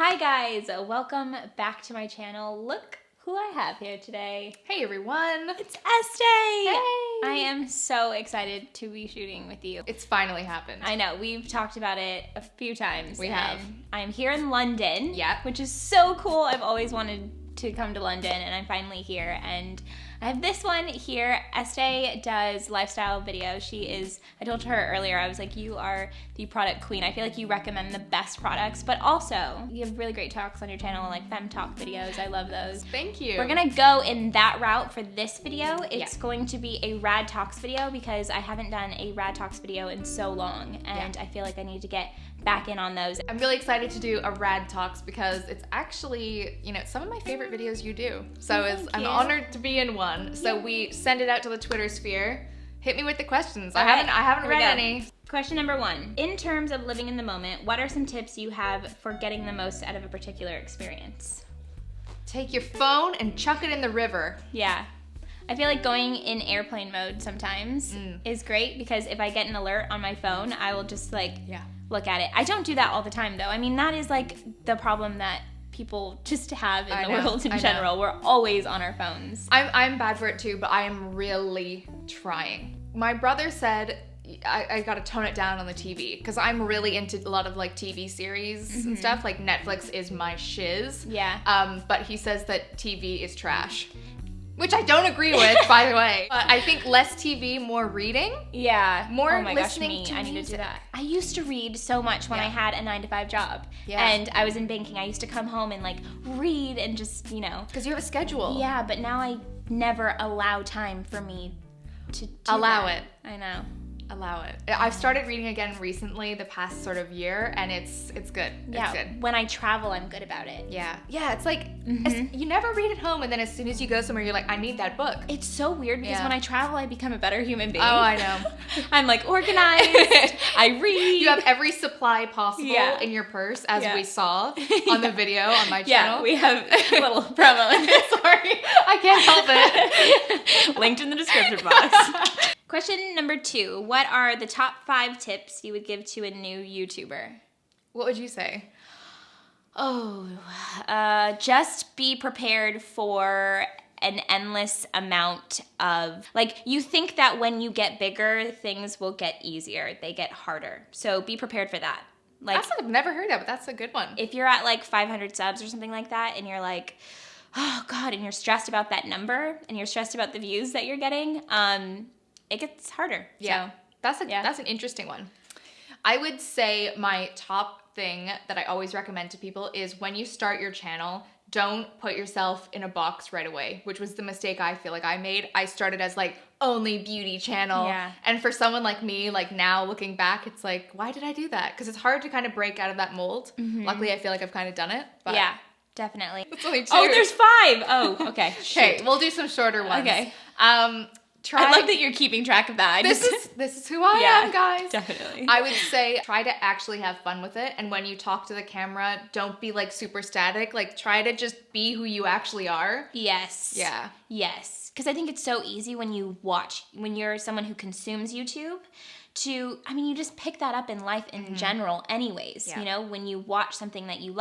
Hi guys, welcome back to my channel. Look who I have here today. Hey everyone! It's Estée! Hey! I am so excited to be shooting with you. It's finally happened. I know, we've talked about it a few times. We have. I'm here in London. Yeah. Which is so cool. I've always wanted to come to London and I'm finally here. And I have this one here. Estée does lifestyle videos. I told her earlier, I was like, you are the product queen. I feel like you recommend the best products, but also you have really great talks on your channel, like Femme Talk videos. I love those. Thank you. We're gonna go in that route for this video. It's going to be a Rad Talks video because I haven't done a Rad Talks video in so long and I feel like I need to get back in on those. I'm really excited to do a Rad Talks because it's actually, some of my favorite videos you do. So I'm honored to be in one. So we send it out to the Twitter sphere. Hit me with the questions. I haven't read any. Question number 1. In terms of living in the moment, what are some tips you have for getting the most out of a particular experience? Take your phone and chuck it in the river. Yeah. I feel like going in airplane mode sometimes is great because if I get an alert on my phone, I will just look at it. I don't do that all the time though. I mean, that is like the problem that people just have in the world in general. We're always on our phones. I'm bad for it too, but I am really trying. My brother said I gotta tone it down on the TV because I'm really into a lot of like TV series and stuff. Like Netflix is my shiz. Yeah. But he says that TV is trash. Which I don't agree with, by the way. But I think less TV, more reading. Yeah. More oh my listening gosh, to I need music. to do that. I used to read so much when I had a 9-to-5 job. Yeah. And I was in banking. I used to come home and read and just, Because you have a schedule. Yeah, but now I never allow time for me to do Allow that. it. I know. Allow it. I've started reading again recently, the past sort of year, and it's good. Yeah, it's good. When I travel, I'm good about it. Yeah. Yeah, it's like, you never read at home, and then as soon as you go somewhere, you're like, I need that book. It's so weird because when I travel, I become a better human being. Oh, I know. I'm organized. I read. You have every supply possible in your purse, as we saw on the video on my channel. Yeah, we have a little promo in it. Sorry, I can't help it. Linked in the description box. Question number 2. What are the top 5 tips you would give to a new YouTuber? What would you say? Just be prepared for an endless amount of, you think that when you get bigger, things will get easier. They get harder. So be prepared for that. I've never heard that, but that's a good one. If you're at 500 subs or something like that, and you're like, oh God, and you're stressed about that number, and you're stressed about the views that you're getting, it gets harder. Yeah. So, that's an interesting one. I would say my top thing that I always recommend to people is when you start your channel, don't put yourself in a box right away, which was the mistake I feel like I made. I started as only beauty channel. Yeah. And for someone like me, now looking back, it's why did I do that? Because it's hard to kind of break out of that mold. Luckily, I feel like I've kind of done it. But yeah, definitely. It's only 2. Oh, there's 5. Oh, okay. Okay, we'll do some shorter ones. Okay. I love that you're keeping track of that. This is who I am, guys. Definitely. I would say try to actually have fun with it. And when you talk to the camera, don't be super static. Try to just be who you actually are. Yes. Yeah. Yes. Because I think it's so easy when you're someone who consumes YouTube you just pick that up in life in general anyways. Yeah. When you watch something that you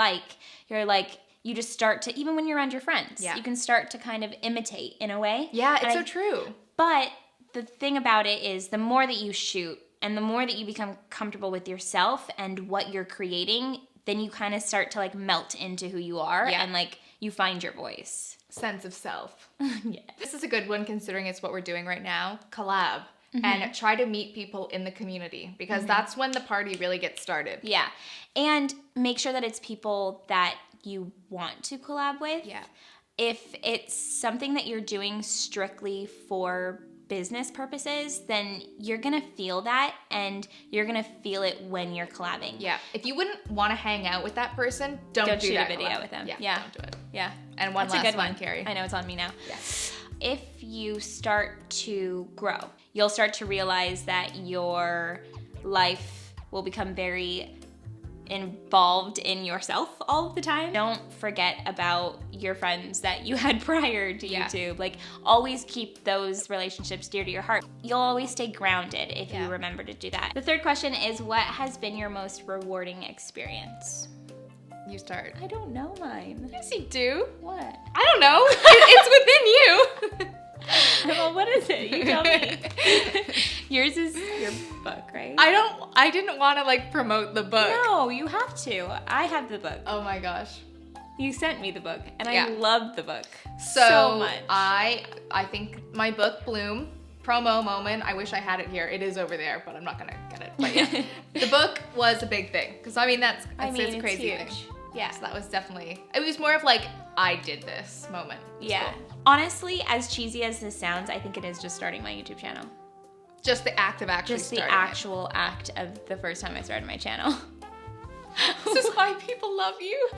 you're you just start to, even when you're around your friends, you can start to kind of imitate in a way. Yeah, it's so true. But the thing about it is the more that you shoot and the more that you become comfortable with yourself and what you're creating, then you kind of start to melt into who you are and you find your voice. Sense of self. Yeah. This is a good one considering it's what we're doing right now. Collab. And try to meet people in the community because that's when the party really gets started. Yeah. And make sure that it's people that you want to collab with. Yeah. If it's something that you're doing strictly for business purposes, then you're going to feel that and you're going to feel it when you're collabing. Yeah. If you wouldn't want to hang out with that person, don't shoot that a video collab. with them. Yeah. Don't do it. Yeah. And one That's last a good one, Carrie. I know it's on me now. Yeah. If you start to grow, you'll start to realize that your life will become very involved in yourself all the time. Don't forget about your friends that you had prior to YouTube. Always keep those relationships dear to your heart. You'll always stay grounded if you remember to do that. The third question is, what has been your most rewarding experience? You start. I don't know mine. Yes, you do. What? I don't know. It's within you. Well, what is it? You tell me. Yours is your book, right? I didn't want to like promote the book. No, you have to. I have the book. Oh my gosh. You sent me the book, and Yeah. I love the book So much. I think my book, Bloom, promo moment, I wish I had it here. It is over there, but I'm not going to get it. But yeah, the book was a big thing. Because, I mean, it's a crazy huge. thing. Yeah. So that was definitely, it was more of like, I did this moment. It's Yeah. cool. Honestly, as cheesy as this sounds, I think it is just starting my YouTube channel. Just the act of actually Just the starting actual act of the first time I started my channel. This is why people love you.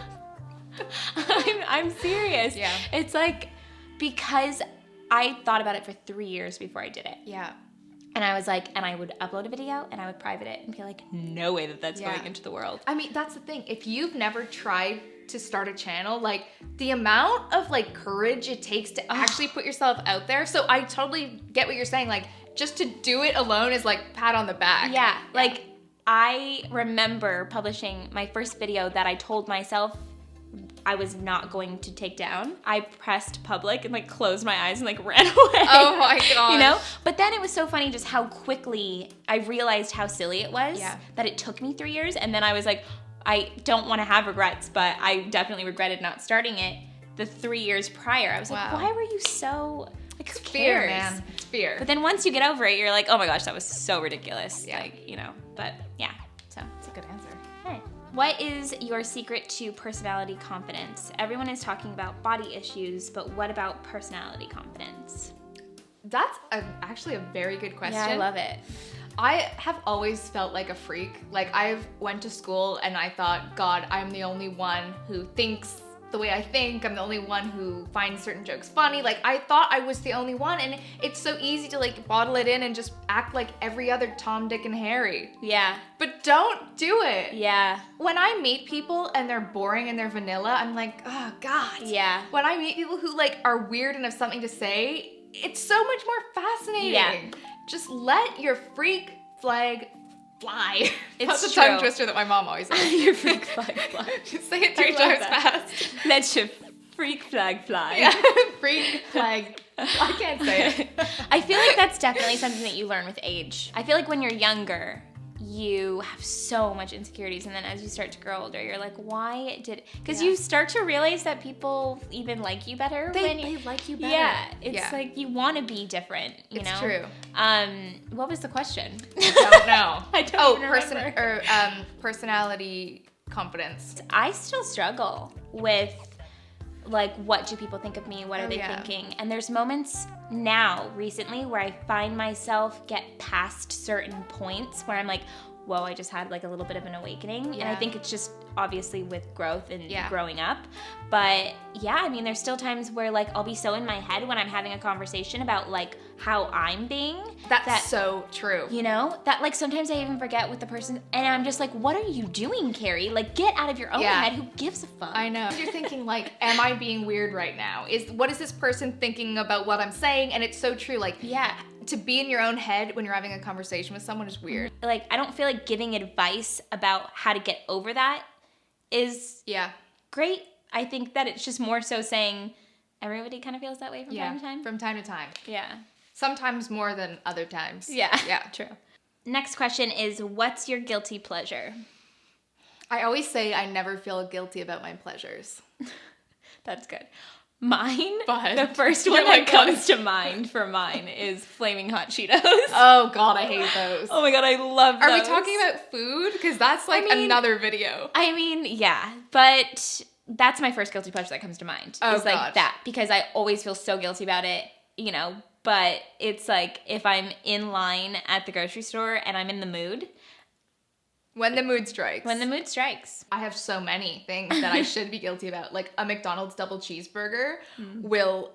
I'm serious. Yeah. It's like, because I thought about it for 3 years before I did it. Yeah. And I was like, and I would upload a video and I would private it and be like, no way that's Yeah. going into the world. I mean, that's the thing. If you've never tried to start a channel, like the amount of like courage it takes to actually put yourself out there. So I totally get what you're saying. Like just to do it alone is like pat on the back. Yeah. Like I remember publishing my first video that I told myself I was not going to take down. I pressed public and like closed my eyes and like ran away. Oh my gosh. You know? But then it was so funny just how quickly I realized how silly it was. Yeah. That it took me 3 years. And then I was like, I don't want to have regrets, but I definitely regretted not starting it the 3 years prior. I was like, Wow. why were you so, like, who Fear, cares? man. It's fear. But then once you get over it, you're like, oh my gosh, that was so ridiculous. Yeah. Like, you know, but yeah, so. That's a good answer. Hey. What is your secret to personality confidence? Everyone is talking about body issues, but what about personality confidence? That's actually a very good question. Yeah, I love it. I have always felt like a freak. Like I've went to school and I thought, God, I'm the only one who thinks the way I think. I'm the only one who finds certain jokes funny. Like I thought I was the only one, and it's so easy to like bottle it in and just act like every other Tom, Dick, and Harry. Yeah. But don't do it. Yeah. When I meet people and they're boring and they're vanilla, I'm like, oh God. Yeah. When I meet people who like are weird and have something to say, it's so much more fascinating. Yeah. Just let your freak flag fly. It's That's a true. tongue twister that my mom always says. Your freak flag fly. Just say it 3 I love times that. fast. Let your freak flag fly. Yeah. Freak flag. I can't say it. I feel like that's definitely something that you learn with age. I feel like when you're younger, you have so much insecurities, and then as you start to grow older, you're like, why did? Because you start to realize that people even like you better. They like you better. Yeah, it's like you want to be different. You It's know. true. What was the question? I don't know. I don't even remember. Personality confidence. I still struggle with like, what do people think of me? What are they yeah. thinking? And there's moments now recently where I find myself get past certain points where I'm like, whoa, I just had like a little bit of an awakening. Yeah. And I think it's just obviously with growth and Yeah. growing up. But yeah, I mean, there's still times where like I'll be so in my head when I'm having a conversation about like how I'm being. That's so true. You know, that like sometimes I even forget what the person, and I'm just like, what are you doing, Carrie? Like, get out of your own Yeah. head. Who gives a fuck? I know. You're thinking like, am I being weird right now? What is this person thinking about what I'm saying? And it's so true. Like, Yeah. to be in your own head when you're having a conversation with someone is weird. Like, I don't feel like giving advice about how to get over that is Yeah. great. I think that it's just more so saying everybody kind of feels that way from time to time. From time to time. Yeah. Sometimes more than other times. Yeah. Yeah. True. Next question is, what's your guilty pleasure? I always say I never feel guilty about my pleasures. That's good. Mine, But the first you're one that like, comes to mind for mine is Flaming Hot Cheetos. Oh God, I hate those. Oh my God, I love those. Are we talking about food? Because that's like another video. I mean, yeah, but that's my first guilty pleasure that comes to mind. Oh, is like gosh. that, because I always feel so guilty about it, you know, but it's like if I'm in line at the grocery store and I'm in the mood. When the mood strikes. When the mood strikes. I have so many things that I should be guilty about. Like a McDonald's double cheeseburger will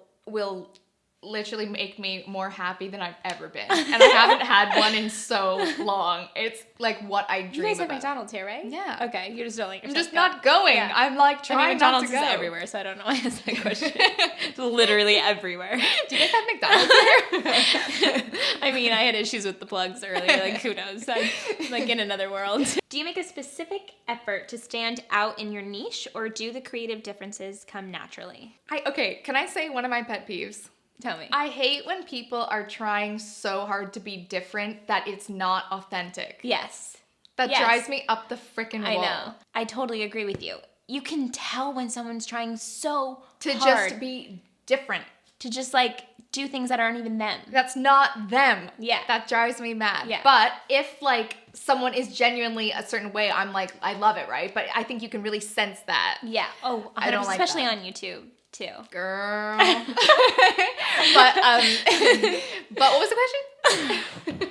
literally make me more happy than I've ever been. And I haven't had one in so long. It's like what I dream about. You guys have McDonald's here, right? Yeah. Okay, you just don't like I'm just not going. Yeah. I'm like trying McDonald's not to go. is everywhere, so I don't know why I asked that question. It's literally everywhere. Do you guys have McDonald's here? I mean, I had issues with the plugs earlier. Like, who knows? I'm like in another world. Do you make a specific effort to stand out in your niche, or do the creative differences come naturally? Okay, can I say one of my pet peeves? Tell me. I hate when people are trying so hard to be different that it's not authentic. Yes. That drives me up the frickin' wall. I know. I totally agree with you. You can tell when someone's trying so to hard just be different. To just like do things that aren't even them. That's not them. Yeah. That drives me mad. Yeah. But if like someone is genuinely a certain way, I'm like, I love it, right? But I think you can really sense that. Yeah. Oh, I don't like especially that. on YouTube too. Girl. but what was the question?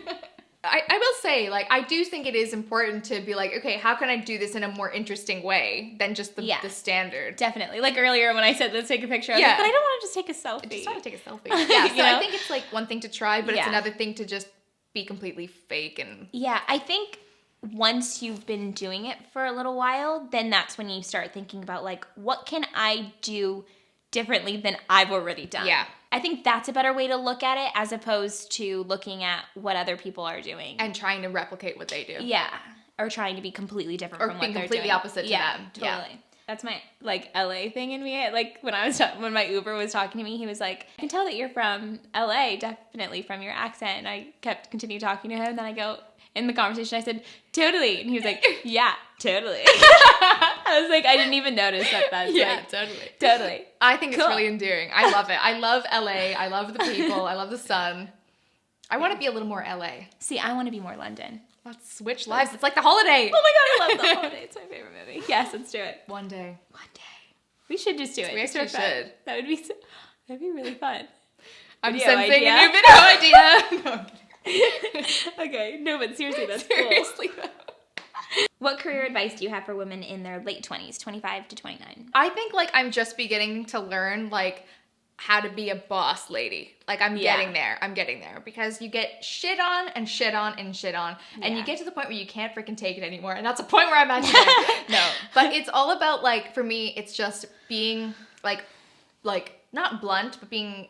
I will say, like, I do think it is important to be like, okay, how can I do this in a more interesting way than just the standard? Definitely. Like earlier when I said, let's take a picture, I was like, but I don't want to just take a selfie. I just want to take a selfie. Yeah, so You know? I think it's like one thing to try, but it's another thing to just be completely fake and... Yeah, I think once you've been doing it for a little while, then that's when you start thinking about like, what can I do differently than I've already done? Yeah. I think that's a better way to look at it as opposed to looking at what other people are doing. And trying to replicate what they do. Yeah. Or trying to be completely different from what they're doing. Or being completely opposite to them. Totally. Yeah. That's my like LA thing in me. Like when my Uber was talking to me, he was like, I can tell that you're from LA, definitely from your accent. And I continued talking to him. And then I go, in the conversation, I said, totally. And he was like, yeah, totally. I was like, I didn't even notice that. That's like, totally. I think it's really endearing. I love it. I love LA. I love the people. I love the sun. I want to be a little more LA. See, I want to be more London. Let's switch lives. It's like The Holiday. Oh my God, I love The Holiday. It's my favorite movie. Yes, let's do it. One day. We should just do it. We actually should. That would be that'd be really fun. I'm sensing a new video idea. No, okay, no, but seriously, that's seriously cool. What career advice do you have for women in their late 20s, 25 to 29? I think like I'm just beginning to learn like how to be a boss lady. Like I'm getting there. I'm getting there because you get shit on and shit on and shit on and you get to the point where you can't freaking take it anymore. And that's a point where I'm at today. No, but it's all about like, for me, it's just being like not blunt, but being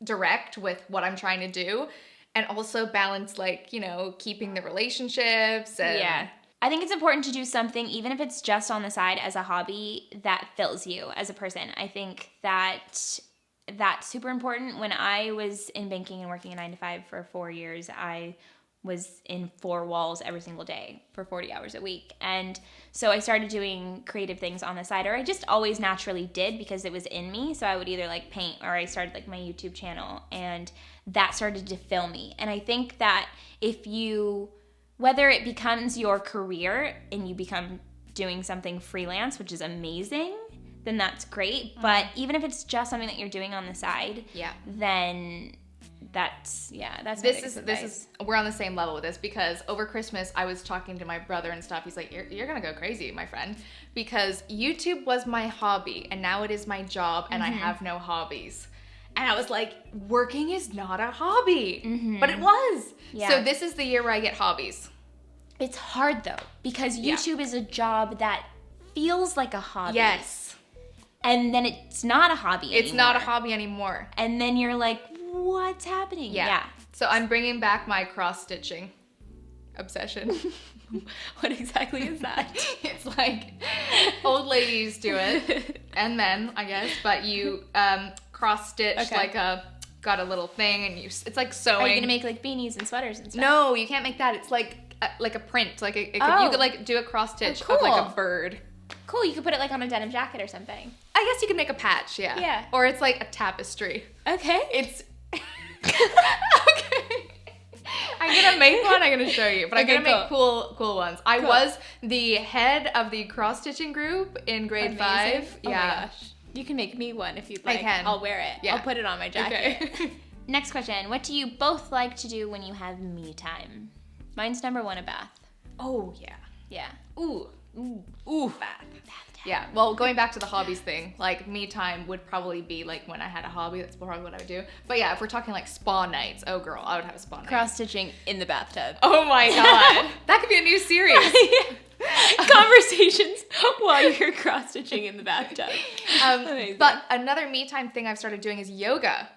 direct with what I'm trying to do. And also balance, like, you know, keeping the relationships. And I think it's important to do something, even if it's just on the side as a hobby, that fills you as a person. I think that's super important. When I was in banking and working a 9-to-5 for 4 years, I was in 4 walls every single day for 40 hours a week. And so I started doing creative things on the side, or I just always naturally did because it was in me. So I would either like paint, or I started like my YouTube channel, and that started to fill me. And I think that whether it becomes your career and you become doing something freelance, which is amazing, then that's great. But even if it's just something that you're doing on the side, then that's we're on the same level with this, because over Christmas I was talking to my brother and stuff. He's like, you're gonna go crazy, my friend, because YouTube was my hobby and now it is my job and I have no hobbies. And I was like, working is not a hobby. But it was. So this is the year where I get hobbies. It's hard though, because YouTube is a job that feels like a hobby. Yes. And then it's not a hobby anymore. It's not a hobby anymore. And then you're like, what's happening? Yeah. So I'm bringing back my cross-stitching obsession. What exactly is that? It's like old ladies do it, and men, I guess, but you cross-stitch got a little thing, and it's like sewing. Are you gonna make like beanies and sweaters and stuff? No, you can't make that. It's like a print. Like you could like do a cross-stitch of like a bird. Cool, you could put it like on a denim jacket or something. I guess you could make a patch, yeah. Or it's like a tapestry. Okay. It's okay. I'm gonna make one. I'm gonna show you, but I'm gonna make cool ones. I was the head of the cross stitching group in grade 5. Oh my gosh, you can make me one if you'd like. I can. I'll wear it. Yeah. I'll put it on my jacket. Okay. Next question: what do you both like to do when you have me time? Mine's number 1, a bath. Oh yeah. Yeah. Ooh. Bath Yeah, well, going back to the hobbies thing, like me time would probably be like when I had a hobby. That's probably what I would do. But yeah, if we're talking like spa nights, oh girl, I would have a spa night. Cross stitching in the bathtub. Oh my god, that could be a new series. Conversations while you're cross stitching in the bathtub. But another me time thing I've started doing is yoga.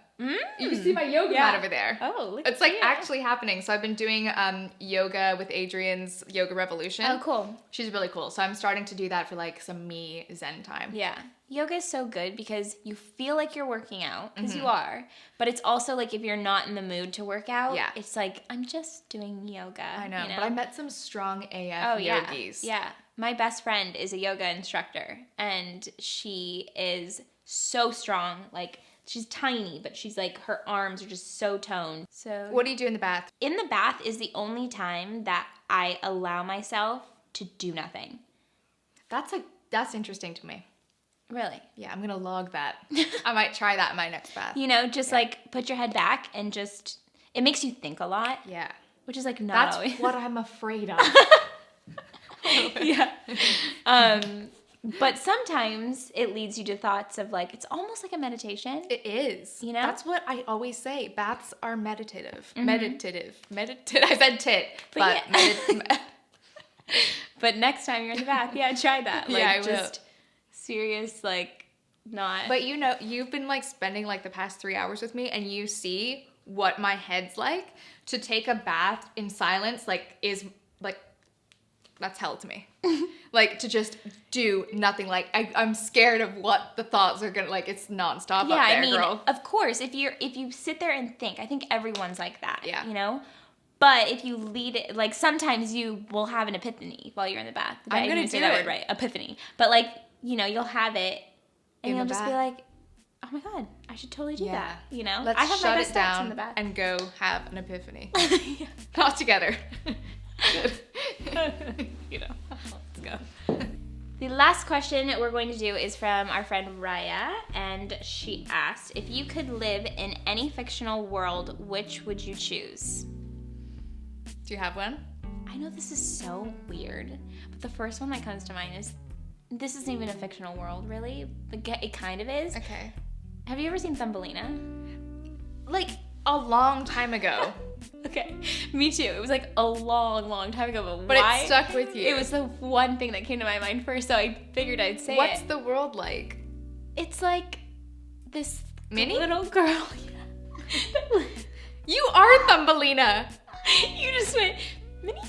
You can see my yoga mat over there. Oh, look. It's like actually happening. So I've been doing yoga with Adrian's Yoga Revolution. Oh, cool. She's really cool. So I'm starting to do that for like some me zen time. Yeah. Yoga is so good because you feel like you're working out, because you are. But it's also like if you're not in the mood to work out, it's like, I'm just doing yoga. I know, but I met some strong AF yogis. Yeah. My best friend is a yoga instructor, and she is so strong. Like, she's tiny, but she's like, her arms are just so toned. So what do you do in the bath? In the bath is the only time that I allow myself to do nothing. That's interesting to me. Really? Yeah, I'm gonna log that. I might try that in my next bath. You know, just like put your head back and just, it makes you think a lot. Yeah. Which is like not That's always. what I'm afraid of. Yeah. But sometimes it leads you to thoughts of like, it's almost like a meditation. It is. You know? That's what I always say. Baths are meditative. Meditative. I said tit. But But next time you're in the bath, try that. Like, I will. just serious, like, not. But you know, you've been like spending like the past 3 hours with me, and you see what my head's like. To take a bath in silence, like, is like, that's hell to me. Like, to just do nothing. Like, I'm scared of what the thoughts are gonna, like, it's nonstop up there, I mean, girl. of course, if you sit there and think, I think everyone's like that. Yeah. You know? But if you lead it, like, sometimes you will have an epiphany while you're in the bath. I'm gonna say do that it. word right. Epiphany. But, like, you know, you'll have it, and In you'll the just be bath. like, oh my God, I should totally do Yeah. that. You know? Let's I have my shut best it thoughts in down the bath. and go have an epiphany. Not together. You know, let's go. The last question we're going to do is from our friend Raya, and she asked, if you could live in any fictional world, which would you choose? Do you have one? I know this is so weird, but the first one that comes to mind is, this isn't even a fictional world, really, but it kind of is. Okay. Have you ever seen Thumbelina? Like, a long time ago. Okay, me too. It was like a long time ago, But why? it stuck with you. It was the one thing that came to my mind first, so I figured I'd say What's it. the world like? It's like this Minnie? little girl. You are Thumbelina. You just went, Minnie?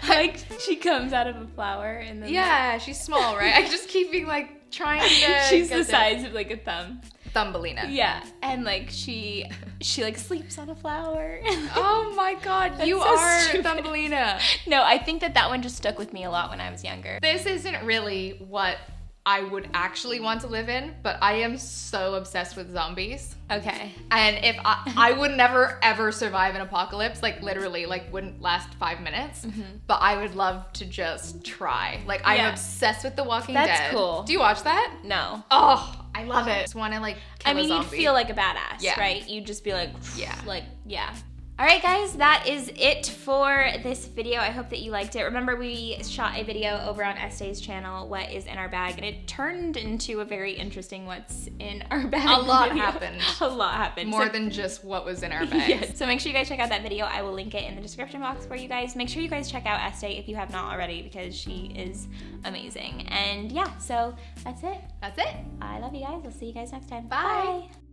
Like, she comes out of a flower and then... Yeah, she's small, right? I just keep being like, trying to She's get the size of like a thumb. Thumbelina. Yeah, and like she like sleeps on a flower. Oh my god, you so are stupid. Thumbelina. No, I think that one just stuck with me a lot when I was younger. This isn't really what I would actually want to live in, but I am so obsessed with zombies. Okay. And if I would never ever survive an apocalypse, like literally, like wouldn't last 5 minutes. But I would love to just try. Like, I'm obsessed with The Walking Dead. That's cool. Do you watch that? No. Oh, I love it. Just want to like kill I mean, a you'd zombie. feel like a badass, Yeah. right? You'd just be like, Yeah. like, yeah. All right, guys, that is it for this video. I hope that you liked it. Remember, we shot a video over on Estée's channel, What is in Our Bag, and it turned into a very interesting What's in Our Bag A lot video. happened. A lot happened. more So- than just what was in our bags. Yes. So make sure you guys check out that video. I will link it in the description box for you guys. Make sure you guys check out Estée if you have not already, because she is amazing. And yeah, so that's it. That's it. I love you guys. I'll see you guys next time. Bye. Bye.